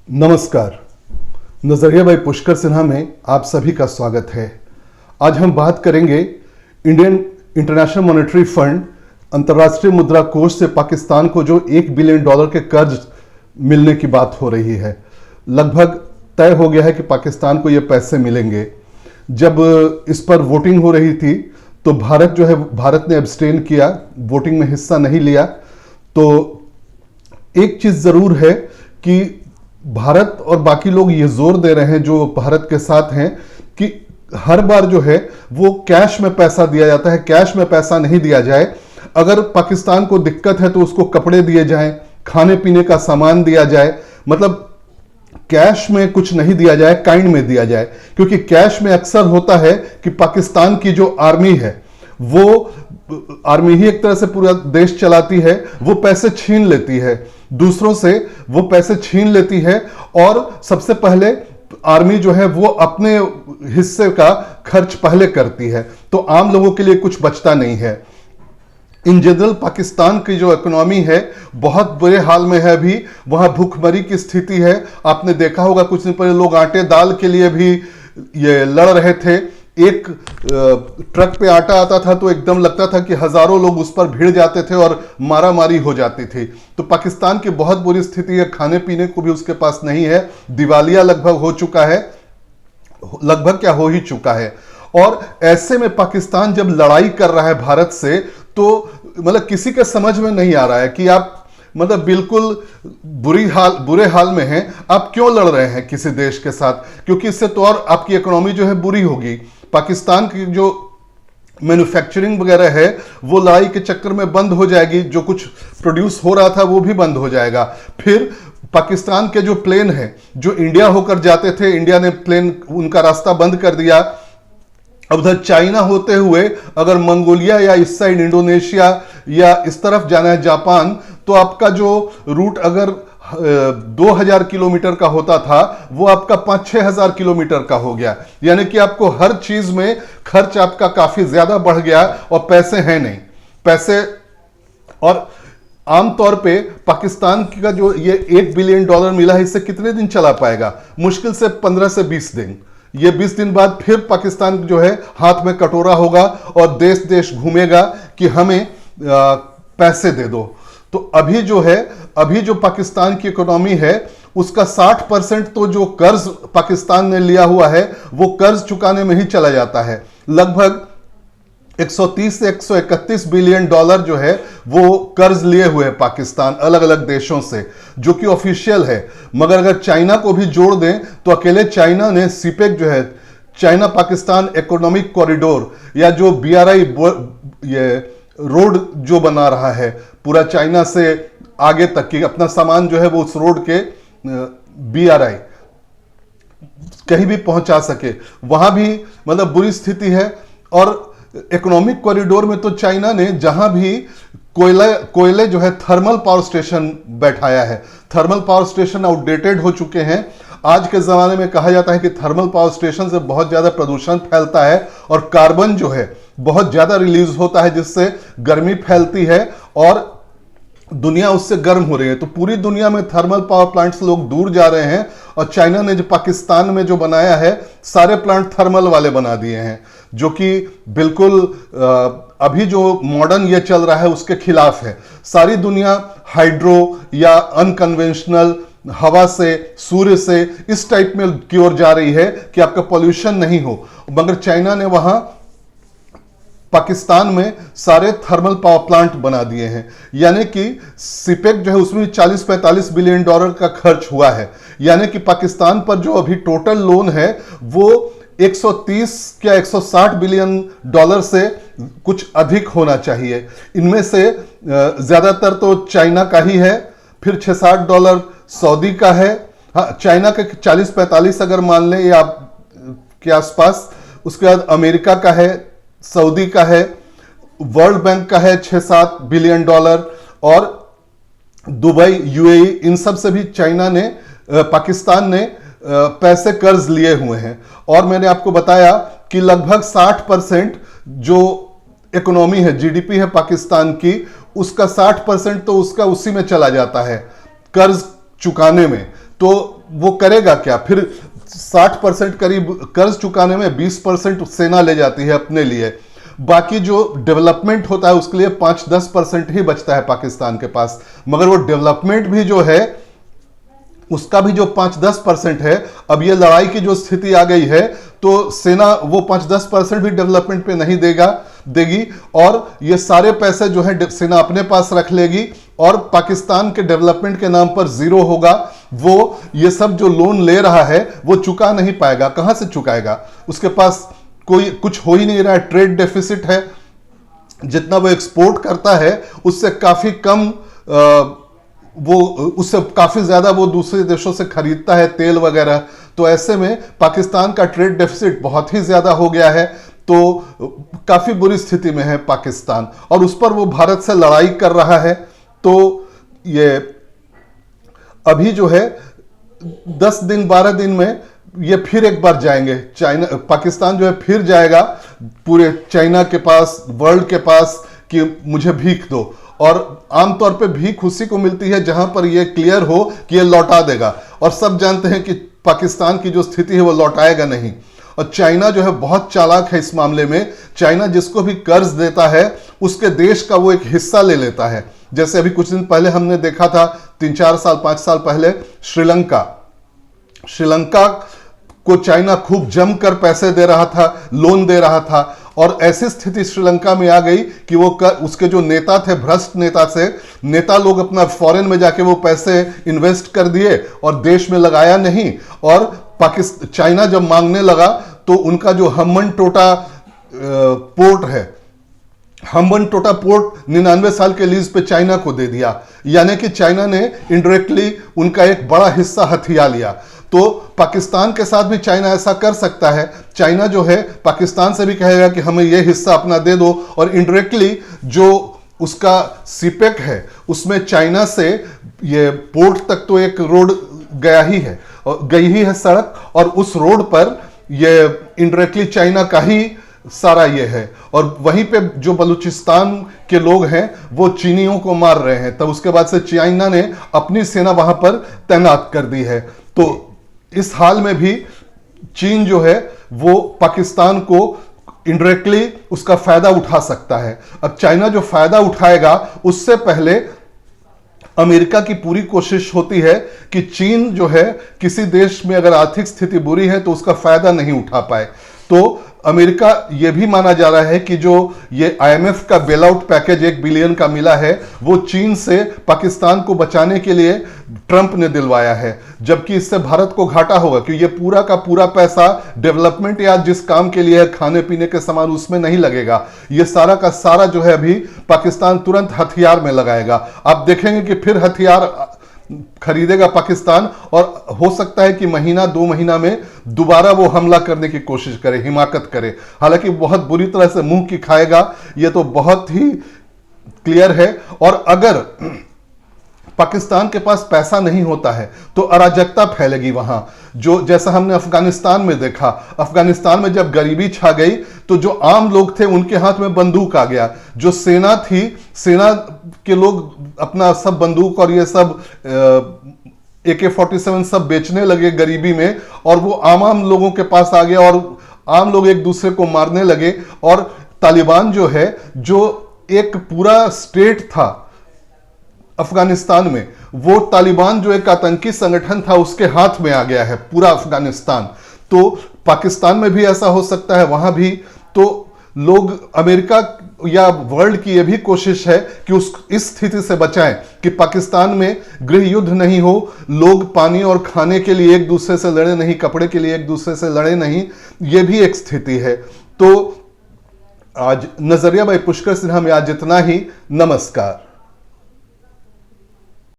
नमस्कार। नजरिया बाई पुष्कर सिन्हा में आप सभी का स्वागत है। आज हम बात करेंगे इंडियन इंटरनेशनल मॉनेटरी फंड अंतर्राष्ट्रीय मुद्रा कोष से पाकिस्तान को जो $1 बिलियन के कर्ज मिलने की बात हो रही है। लगभग तय हो गया है कि पाकिस्तान को ये पैसे मिलेंगे। जब इस पर वोटिंग हो रही थी तो भारत ने एब्सटेन किया, वोटिंग में हिस्सा नहीं लिया। तो एक चीज जरूर है कि भारत और बाकी लोग ये जोर दे रहे हैं जो भारत के साथ हैं कि हर बार जो है वो कैश में पैसा दिया जाता है, कैश में पैसा नहीं दिया जाए। अगर पाकिस्तान को दिक्कत है तो उसको कपड़े दिए जाएं, खाने पीने का सामान दिया जाए, मतलब कैश में कुछ नहीं दिया जाए, काइंड में दिया जाए। क्योंकि कैश में अक्सर होता है कि पाकिस्तान की जो आर्मी है, वो आर्मी ही एक तरह से पूरा देश चलाती है, वो पैसे छीन लेती है दूसरों से, वो पैसे छीन लेती है और सबसे पहले आर्मी जो है वो अपने हिस्से का खर्च पहले करती है, तो आम लोगों के लिए कुछ बचता नहीं है। इन जनरल पाकिस्तान की जो इकोनॉमी है बहुत बुरे हाल में है। अभी वहां भूखमरी की स्थिति है। आपने देखा होगा कुछ दिन पहले लोग आटे दाल के लिए भी ये लड़ रहे थे। एक ट्रक पे आटा आता था तो एकदम लगता था कि हजारों लोग उस पर भिड़ जाते थे और मारामारी हो जाती थी। तो पाकिस्तान की बहुत बुरी स्थिति है, खाने पीने को भी उसके पास नहीं है, दिवालिया लगभग हो चुका है, लगभग क्या हो ही चुका है। और ऐसे में पाकिस्तान जब लड़ाई कर रहा है भारत से, तो मतलब किसी के समझ में नहीं आ रहा है कि आप मतलब बिल्कुल बुरे हाल में हैं, आप क्यों लड़ रहे हैं किसी देश के साथ, क्योंकि इससे तो और आपकी इकोनॉमी जो है बुरी होगी। पाकिस्तान की जो मैन्युफैक्चरिंग वगैरह है वो लड़ाई के चक्कर में बंद हो जाएगी, जो कुछ प्रोड्यूस हो रहा था वो भी बंद हो जाएगा। फिर पाकिस्तान के जो प्लेन है जो इंडिया होकर जाते थे, इंडिया ने प्लेन उनका रास्ता बंद कर दिया। अब उधर चाइना होते हुए अगर मंगोलिया या इस साइड इंडोनेशिया या इस तरफ जाना है जापान, तो आपका जो रूट अगर 2000 किलोमीटर का होता था वो आपका 5-6 हजार किलोमीटर का हो गया। यानी कि आपको हर चीज में खर्च आपका काफी ज्यादा बढ़ गया और पैसे हैं नहीं पैसे। और आमतौर पे पाकिस्तान का जो ये $1 बिलियन मिला है, इससे कितने दिन चला पाएगा? मुश्किल से 15 से 20 दिन। ये 20 दिन बाद फिर पाकिस्तान जो है हाथ में कटोरा होगा और देश देश घूमेगा कि हमें पैसे दे दो। तो अभी जो पाकिस्तान की इकोनॉमी है उसका 60% तो जो कर्ज पाकिस्तान ने लिया हुआ है वो कर्ज चुकाने में ही चला जाता है। लगभग 130 से 131 बिलियन डॉलर जो है वो कर्ज लिए हुए है पाकिस्तान अलग अलग देशों से, जो कि ऑफिशियल है। मगर अगर चाइना को भी जोड़ दें तो अकेले चाइना ने सीपेक जो है, चाइना पाकिस्तान इकोनॉमिक कॉरिडोर, या जो BRI ये रोड जो बना रहा है पूरा चाइना से आगे तक की, अपना सामान जो है वो उस रोड के BRI कहीं भी पहुंचा सके, वहां भी मतलब बुरी स्थिति है। और इकोनॉमिक कॉरिडोर में तो चाइना ने जहां भी कोयले जो है थर्मल पावर स्टेशन बैठाया है। थर्मल पावर स्टेशन आउटडेटेड हो चुके हैं। आज के ज़माने में कहा जाता है कि थर्मल पावर स्टेशन से बहुत ज़्यादा प्रदूषण फैलता है और कार्बन जो है बहुत ज़्यादा रिलीज होता है, जिससे गर्मी फैलती है और दुनिया उससे गर्म हो रही है। तो पूरी दुनिया में थर्मल पावर प्लांट से लोग दूर जा रहे हैं और चाइना ने जो पाकिस्तान में जो बनाया है सारे प्लांट थर्मल वाले बना दिए हैं, जो कि बिल्कुल अभी जो मॉडर्न ये चल रहा है उसके खिलाफ है। सारी दुनिया हाइड्रो या अनकन्वेंशनल हवा से, सूर्य से, इस टाइप में की ओर जा रही है कि आपका पॉल्यूशन नहीं हो। मगर चाइना ने वहां पाकिस्तान में सारे थर्मल पावर प्लांट बना दिए हैं। यानी कि सीपेक जो है उसमें 40-45 बिलियन डॉलर का खर्च हुआ है। यानी कि पाकिस्तान पर जो अभी टोटल लोन है वो 130 या 160 बिलियन डॉलर से कुछ अधिक होना चाहिए। इनमें से ज्यादातर तो चाइना का ही है, फिर 6-7 डॉलर सऊदी का है। हाँ, चाइना के 40-45 अगर मान लें या के आसपास, उसके बाद अमेरिका का है, सऊदी का है, वर्ल्ड बैंक का है 6-7 बिलियन डॉलर, और दुबई, UAE, इन सब से भी चाइना ने पाकिस्तान ने पैसे कर्ज लिए हुए हैं। और मैंने आपको बताया कि लगभग 60% जो इकोनॉमी है, GDP है पाकिस्तान की, उसका 60% तो उसका उसी में चला जाता है कर्ज चुकाने में। तो वो करेगा क्या फिर? 60% करीब कर्ज चुकाने में 20% सेना ले जाती है अपने लिए, बाकी जो डेवलपमेंट होता है उसके लिए 5-10% ही बचता है पाकिस्तान के पास। मगर वो डेवलपमेंट भी जो है उसका भी जो 5-10% है, अब ये लड़ाई की जो स्थिति आ गई है तो सेना वो 5-10% भी डेवलपमेंट पे नहीं देगी, और ये सारे पैसे जो है सेना अपने पास रख लेगी और पाकिस्तान के डेवलपमेंट के नाम पर जीरो होगा। वो ये सब जो लोन ले रहा है वो चुका नहीं पाएगा। कहां से चुकाएगा? उसके पास कोई कुछ हो ही नहीं रहा है। ट्रेड डेफिसिट है, जितना वो एक्सपोर्ट करता है उससे काफी कम उससे काफी ज्यादा वो दूसरे देशों से खरीदता है तेल वगैरह। तो ऐसे में पाकिस्तान का ट्रेड डेफिसिट बहुत ही ज्यादा हो गया है, तो काफी बुरी स्थिति में है पाकिस्तान, और उस पर वो भारत से लड़ाई कर रहा है। तो ये अभी जो है 10 दिन 12 दिन में ये फिर एक बार जाएंगे पाकिस्तान जो है फिर जाएगा पूरे चाइना के पास, वर्ल्ड के पास कि मुझे भीख दो। और आमतौर पे भीख उसी को मिलती है जहां पर ये क्लियर हो कि ये लौटा देगा, और सब जानते हैं कि पाकिस्तान की जो स्थिति है वो लौटाएगा नहीं। और चाइना जो है बहुत चालाक है इस मामले में। चाइना जिसको भी कर्ज देता है उसके देश का वो एक हिस्सा ले लेता है। जैसे अभी कुछ दिन पहले हमने देखा था, 3-4 साल 5 साल पहले, श्रीलंका को चाइना खूब जमकर पैसे दे रहा था, लोन दे रहा था, और ऐसी स्थिति श्रीलंका में आ गई कि वो उसके जो नेता थे, भ्रष्ट नेता लोग अपना फॉरेन में जाके वो पैसे इन्वेस्ट कर दिए और देश में लगाया नहीं। और चाइना जब मांगने लगा तो उनका जो हम्बन टोटा पोर्ट है, हम्बन टोटा पोर्ट 99 साल के लीज पे चाइना को दे दिया, यानी कि चाइना ने इनडायरेक्टली उनका एक बड़ा हिस्सा हथिया लिया। तो पाकिस्तान के साथ भी चाइना ऐसा कर सकता है। चाइना जो है पाकिस्तान से भी कहेगा कि हमें यह हिस्सा अपना दे दो, और इनडायरेक्टली जो उसका सीपेक है उसमें चाइना से ये पोर्ट तक तो एक रोड गई ही है सड़क, और उस रोड पर ये इनडायरेक्टली चाइना का ही सारा ये है। और वहीं पे जो बलूचिस्तान के लोग हैं वो चीनियों को मार रहे हैं। तब उसके बाद से चाइना ने अपनी सेना वहां पर तैनात कर दी है। तो इस हाल में भी चीन जो है वो पाकिस्तान को इनडायरेक्टली उसका फायदा उठा सकता है। अब चाइना जो फायदा उठाएगा उससे पहले अमेरिका की पूरी कोशिश होती है कि चीन जो है किसी देश में अगर आर्थिक स्थिति बुरी है तो उसका फायदा नहीं उठा पाए। तो अमेरिका यह भी माना जा रहा है कि जो ये आईएमएफ का बेल आउट पैकेज 1 बिलियन का मिला है वो चीन से पाकिस्तान को बचाने के लिए ट्रंप ने दिलवाया है, जबकि इससे भारत को घाटा होगा क्योंकि ये पूरा का पूरा पैसा डेवलपमेंट या जिस काम के लिए है, खाने पीने के सामान, उसमें नहीं लगेगा। ये सारा का सारा जो है अभी पाकिस्तान तुरंत हथियार में लगाएगा। आप देखेंगे कि फिर हथियार खरीदेगा पाकिस्तान, और हो सकता है कि 1-2 महीना में दोबारा वो हमला करने की कोशिश करे, हिमाकत करे। हालांकि बहुत बुरी तरह से मुंह की खाएगा, ये तो बहुत ही क्लियर है। और अगर पाकिस्तान के पास पैसा नहीं होता है तो अराजकता फैलेगी वहां, जो जैसा हमने अफगानिस्तान में देखा। अफगानिस्तान में जब गरीबी छा गई तो जो आम लोग थे उनके हाथ में बंदूक आ गया। जो सेना थी, सेना के लोग अपना सब बंदूक और ये सब AK-47 सब बेचने लगे गरीबी में, और वो आम लोगों के पास आ गया और आम लोग एक दूसरे को मारने लगे। और तालिबान जो है, जो एक पूरा स्टेट था अफगानिस्तान में, वो तालिबान जो एक आतंकी संगठन था उसके हाथ में आ गया है पूरा अफगानिस्तान। तो पाकिस्तान में भी ऐसा हो सकता है, वहां भी। तो लोग, अमेरिका या वर्ल्ड की यह भी कोशिश है कि इस स्थिति से बचाएं कि पाकिस्तान में गृह युद्ध नहीं हो, लोग पानी और खाने के लिए एक दूसरे से लड़े नहीं, कपड़े के लिए एक दूसरे से लड़े नहीं। यह भी एक स्थिति है। तो आज नजरिया बाई पुष्कर सिन्हा में आज इतना ही। नमस्कार।